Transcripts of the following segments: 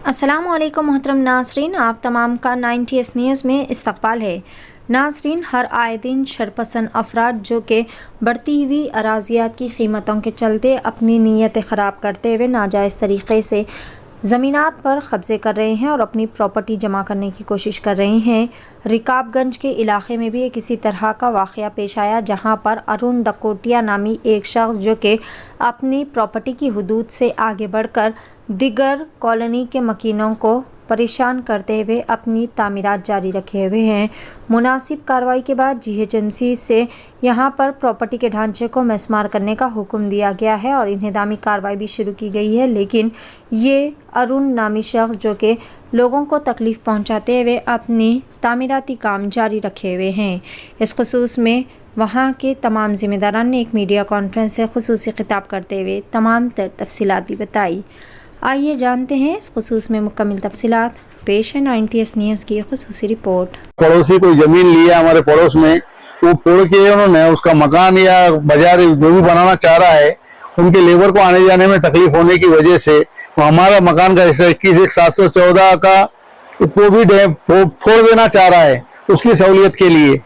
अस्सलामुअलैकुम मोहतरम नाज़रीन, आप तमाम का 90s न्यूज़ में इस्तक़बाल है। नाज़रीन, हर आए दिन शरपसंद अफराद जो कि बढ़ती हुई अराज़ियात की कीमतों के चलते अपनी नीयतें ख़राब करते हुए नाजायज़ तरीक़े से ज़मीनात पर कब्ज़े कर रहे हैं और अपनी प्रॉपर्टी जमा करने की कोशिश कर रहे हैं। रिकाबगंज के इलाके में भी एक इसी तरह का वाक़या पेश आया, जहां पर अरुण डकोटिया नामी एक शख्स जो कि अपनी प्रॉपर्टी की हदूद से आगे बढ़कर दिगर कॉलोनी के मकीनों को परेशान करते हुए अपनी तामीरात जारी रखे हुए हैं। मुनासिब कार्रवाई के बाद GHMC से यहां पर प्रॉपर्टी के ढांचे को मस्मार करने का हुक्म दिया गया है और इंहिदामी कार्रवाई भी शुरू की गई है, लेकिन ये अरुण नामी शख्स जो कि लोगों को तकलीफ़ पहुंचाते हुए अपनी तामीराती काम जारी रखे हुए हैं। इस खुसूस में वहाँ के तमाम ज़िम्मेदारान ने एक मीडिया कॉन्फ्रेंस से खुसूसी खिताब करते हुए तमाम तफसीलात भी बताई। आइए जानते हैं इस खुसूस में मुकम्मल तफसीलात। पेश है 90s न्यूज़ की खुसूसी रिपोर्ट। पड़ोसी कोई जमीन लिया हमारे पड़ोस में, वो तोड़ के उन्होंने उसका मकान या बाजार जो भी बनाना चाह रहा है, उनके लेबर को आने जाने में तकलीफ होने की वजह से वो हमारा मकान का हिस्सा 21/1/714 का वो भी फोड़ देना चाह रहा है उसकी सहूलियत के लिए।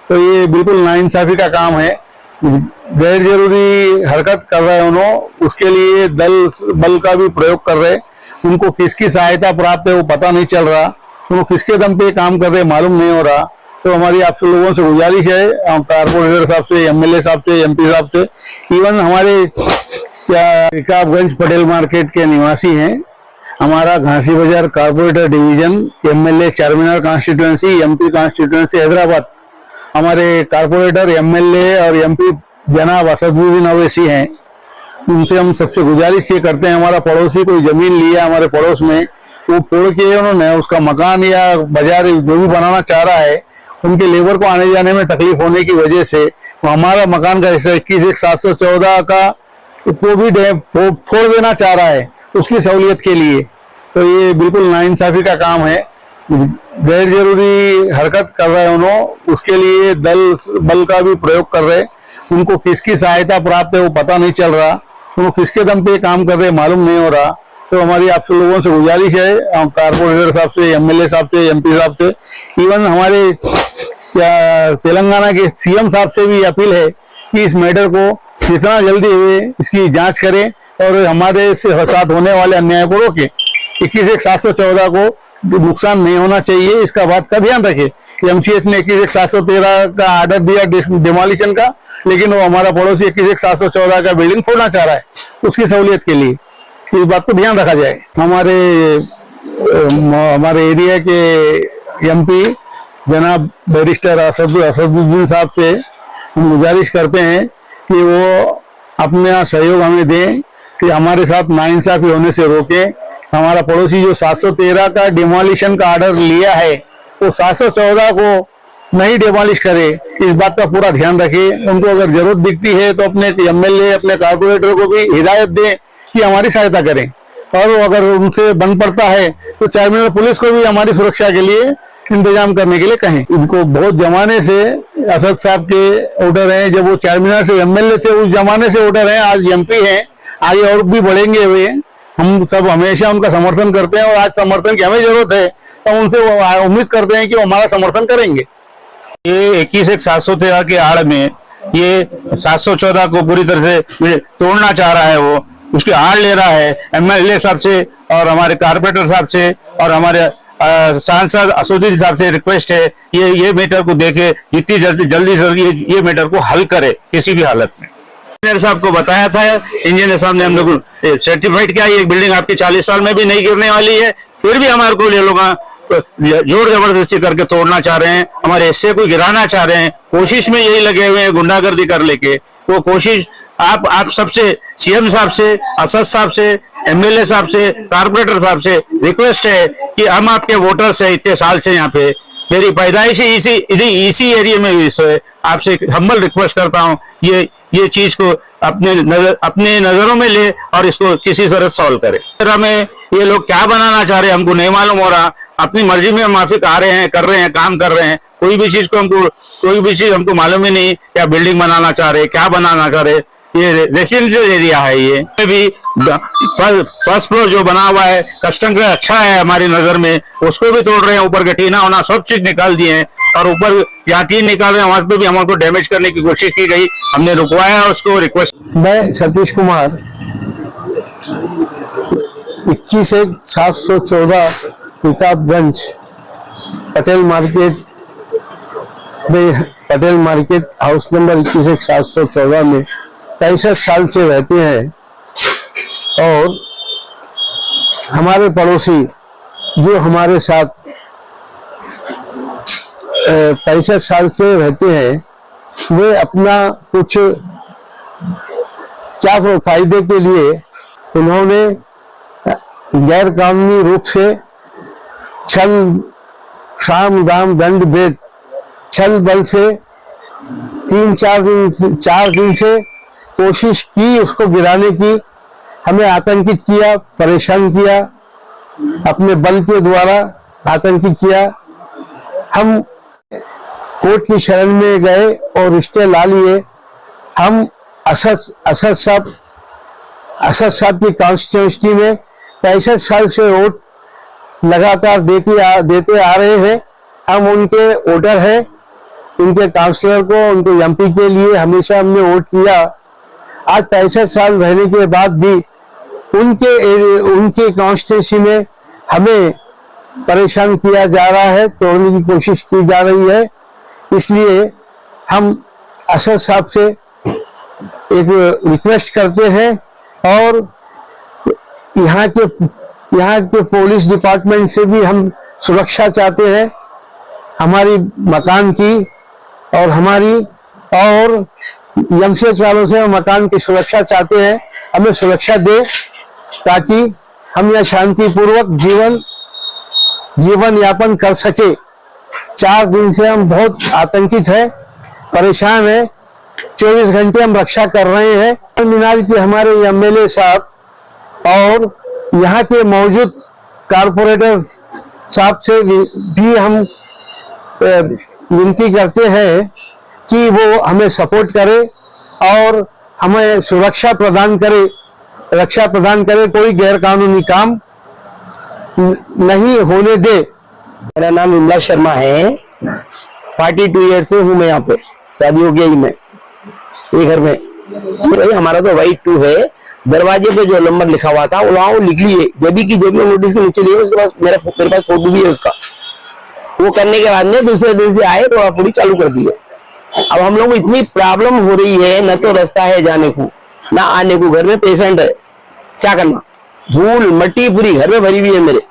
तो ये बिल्कुल नाइंसाफी का काम है, गैर जरूरी हरकत कर रहे हैं उन्होंने, उसके लिए बल का भी प्रयोग कर रहे हैं। उनको किसकी सहायता प्राप्त है वो पता नहीं चल रहा, उनको किसके दम पे काम कर रहे मालूम नहीं हो रहा। तो हमारी आप सब लोगों से गुजारिश है, कारपोरेटर साहब से, MLA साहब से, MP साहब से, इवन हमारे रिकाबगंज पटेल मार्केट के निवासी हैं, हमारा घासी बाजार corporator division, MLA Charminar constituency, MP constituency Hyderabad, हमारे कारपोरेटर MLA और MP जनाब असदुद्दीन अवैसी हैं। उनसे हम सबसे गुजारिश ये करते हैं, हमारा पड़ोसी कोई जमीन लिया हमारे पड़ोस में, वो तोड़ के उन्होंने उसका मकान या बाजार जो भी बनाना चाह रहा है, उनके लेबर को आने जाने में तकलीफ होने की वजह से वो हमारा मकान का हिस्सा 21/1/714 का वो भी फोड़ देना चाह रहा है उसकी सहूलियत के लिए। तो ये बिल्कुल नाइंसाफी का काम है, गैर जरूरी हरकत कर रहे हैं उन्होंने, उसके लिए बल का भी प्रयोग कर रहे हैं। उनको किसकी सहायता प्राप्त है वो पता नहीं चल रहा, उनको किसके दम पे काम कर रहे मालूम नहीं हो रहा। तो हमारी आप सब लोगों से गुजारिश है, कारपोरेटर साहब से, MLA साहब से, MP साहब से, इवन हमारे तेलंगाना के CM साहब से भी अपील है कि इस मैटर को जितना जल्दी हुए इसकी जांच करें और हमारे से साथ होने वाले अन्याय को रोके। 21/1/714 को नुकसान नहीं होना चाहिए, इसका बात का ध्यान रखें। MCH ने 21/713 का आर्डर दिया डिमोलिशन का, लेकिन वो हमारा पड़ोसी 21/714 का बिल्डिंग फोड़ना चाह रहा है उसकी सहूलियत के लिए। इस बात को ध्यान रखा जाए। हमारे एरिया के MP जनाब बैरिस्टर असदुद्दीन साहब से हम गुजारिश करते हैं कि वो अपना सहयोग हमें दें कि हमारे साथ नाइंसाफी होने से रोकें। हमारा पड़ोसी जो 713 का डिमोलिशन का ऑर्डर लिया है वो 714 को नहीं डिमोलिश करे, इस बात का पूरा ध्यान रखे। उनको अगर जरूरत दिखती है तो अपने MLA, अपने कारपोरेटर को भी हिदायत दें कि हमारी सहायता करें, और अगर उनसे बन पड़ता है तो चारमीनार पुलिस को भी हमारी सुरक्षा के लिए इंतजाम करने के लिए कहें। इनको बहुत जमाने से असद साहब के ऑर्डर हैं, जब वो चारमीनार से MLA थे उस जमाने से ऑर्डर हैं, आज MP हैं, आगे और भी बढ़ेंगे हुए। हम सब हमेशा उनका समर्थन करते हैं और आज समर्थन की हमें जरूरत है, तो उनसे उम्मीद करते हैं कि वो हमारा समर्थन करेंगे। ये 21/713 के आड़ में ये 714 को पूरी तरह से तोड़ना चाह रहा है, वो उसकी आड़ ले रहा है। MLA साहब से और हमारे कारपोरेटर साहब से और हमारे सांसद असदुद्दीन साहब से रिक्वेस्ट है, ये मैटर को देखे, जितनी जल्दी ये मैटर को हल करे किसी भी हालत में। इंजीनियर साहब को बताया था, इंजीनियर साहब ने हम लोग सर्टिफाइड किया, ये बिल्डिंग आपकी 40 साल में भी नहीं गिरने वाली है, फिर भी हमारे को ये लोग जोर जबरदस्ती करके तोड़ना चाह रहे हैं, हमारे हिस्से को गिराना चाह रहे हैं। कोशिश में यही लगे हुए हैं गुंडागर्दी कर लेके। वो कोशिश आप सबसे, CM साहब से, असद साहब से, MLA साहब से, कारपोरेटर साहब से रिक्वेस्ट है कि हम आपके वोटर्स हैं, इतने साल से यहाँ पे, मेरी पैदाइश इसी एरिया में हुई है, आपसे हम्बल रिक्वेस्ट करता हूँ ये चीज को अपने नजरों में ले और इसको किसी तरह सॉल्व करे। हमें ये लोग क्या बनाना चाह रहे हैं हमको नहीं मालूम हो रहा, अपनी मर्जी में माफिक आ रहे हैं, कर रहे हैं, काम कर रहे हैं, कोई भी चीज हमको मालूम ही नहीं, क्या बिल्डिंग बनाना चाह रहे, क्या बनाना चाह रहे। ये रेसिडेंशियल एरिया है, ये भी फर्स्ट फ्लोर जो बना हुआ है कस्टम का अच्छा है हमारी नजर में, उसको भी तोड़ रहे हैं, ऊपर के टीना होना सब चीज निकाल दिए हैं, और ऊपर यहाँ टीन निकाल रहे हैं वहां पे भी हमको डैमेज करने की कोशिश की गई, हमने रुकवाया उसको, रिक्वेस्ट। मैं Satish Kumar 21/714 Pratapganj Patel market house number 21/714 में 65 साल से रहते हैं। और हमारे पड़ोसी जो हमारे साथ 65 साल से रहते हैं, वे अपना कुछ क्या फायदे के लिए उन्होंने गैर कानूनी रूप से छल साम दाम दंड भेद छल बल से 4 दिन से कोशिश की उसको गिराने की, हमें आतंकित किया, परेशान किया, अपने बल के द्वारा आतंकित किया। हम कोर्ट की शरण में गए और रिश्ते ला लिए। हम असद साहब की कॉन्स्टिट्यूंसी में 65 साल से वोट लगातार देते आ रहे हैं। हम उनके वोटर हैं, उनके काउंसलर को, उनके एमपी के लिए हमेशा हमने वोट किया। आज 65 साल रहने के बाद भी उनके कॉन्स्टिट्यूंसी में हमें परेशान किया जा रहा है, तोड़ने की कोशिश की जा रही है। इसलिए हम असद साहब से एक रिक्वेस्ट करते हैं और यहाँ के पुलिस डिपार्टमेंट से भी हम सुरक्षा चाहते हैं, हमारी मकान की और एमसीएच वालों से मकान की सुरक्षा चाहते हैं। हमें सुरक्षा दे ताकि हम यह शांतिपूर्वक जीवन यापन कर सके। 4 दिन से हम बहुत आतंकित हैं, परेशान हैं। 24 घंटे हम रक्षा कर रहे हैं। मीनार के हमारे एमएलए साहब और यहाँ के मौजूद कारपोरेटर साहब से भी हम विनती करते हैं कि वो हमें सपोर्ट करे और हमें सुरक्षा प्रदान करे, रक्षा प्रदान करे, कोई गैर कानूनी काम नहीं होने दे। मेरा नाम विमला शर्मा है, 42 ईयर से हूँ मैं यहाँ पे, शादी हो गई मैं ये घर में। भाई हमारा तो वाइट 2 है, दरवाजे पे जो नंबर लिखा हुआ था वहाँ वो लिख लिए, जब की जब में नोटिस के नीचे लिए, उसके बाद मेरे पास फोटो भी है उसका। वो करने के बाद में दूसरे दिन से आए तो पूरी चालू कर दी है। अब हम लोग को इतनी प्रॉब्लम हो रही है, न तो रास्ता है जाने को ना आने को, घर में पेशेंट है, क्या करना, धूल मट्टी पूरी घर में भरी हुई है मेरे।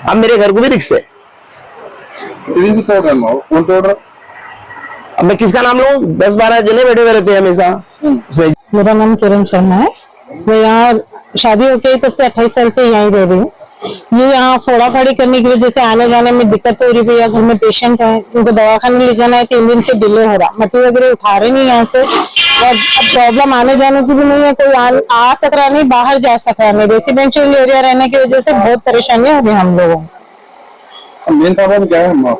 अब मेरे घर को भी रिक्स है। कौन तोड़ रहा? अब मैं किसका नाम लूं? 10-12 जने बैठे हुए रहते हैं हमेशा। मेरा नाम किरण शर्मा है, मैं यहाँ शादी होके तब से 28 साल से यहीं रह रही हूँ। ये यहाँ फोड़ा फाड़ी करने की वजह से आने जाने में दिक्कत हो रही है। घर में पेशेंट है, उनको दवाखाने ले जाना है, 3 दिन से डिले हो रहा, मट्टी वगैरह उठा रहे नहीं यहाँ से। और अब प्रॉब्लम आने जाने की भी नहीं है, कोई आ सक रहा नहीं, बाहर जा सक रहा नहीं। रेसिडेंशियल एरिया रहने की वजह से बहुत परेशानी हो गई हम लोगों को। मेन प्रॉब्लम क्या है?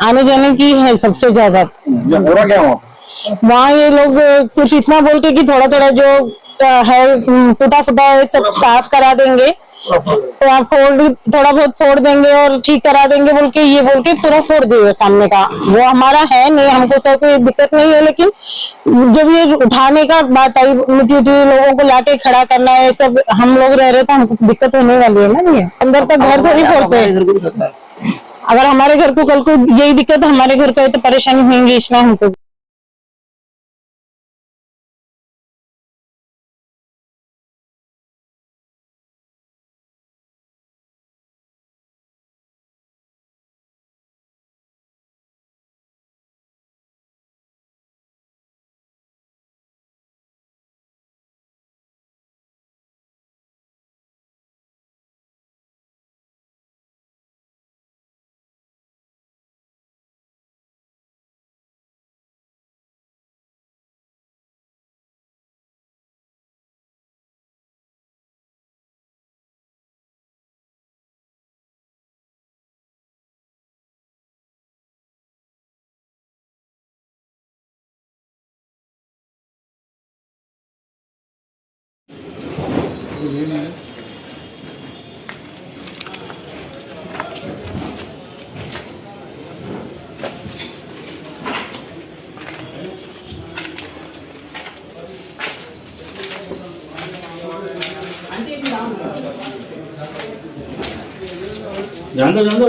आने जाने की है सबसे ज्यादा। हो रहा क्या वहाँ ये लोग सिर्फ इतना बोल के कि थोड़ा थोड़ा जो है टूटा फूटा है सब साफ करा देंगे, तो आप थोड़ा बहुत फोड़ देंगे और ठीक करा देंगे बोल के पूरा फोड़ दिए सामने का। वो हमारा है नहीं, हमको सब कोई दिक्कत नहीं है, लेकिन जब ये उठाने का बात आई, मिट्टी लोगों को लाके खड़ा करना है, सब हम लोग रह रहे तो हमको दिक्कत होने वाली है ना। ये अंदर का घर थोड़ी फोड़ते हैं। अगर हमारे घर को कल को यही दिक्कत हमारे घर को है तो परेशानी होंगी इसमें हमको। जान दो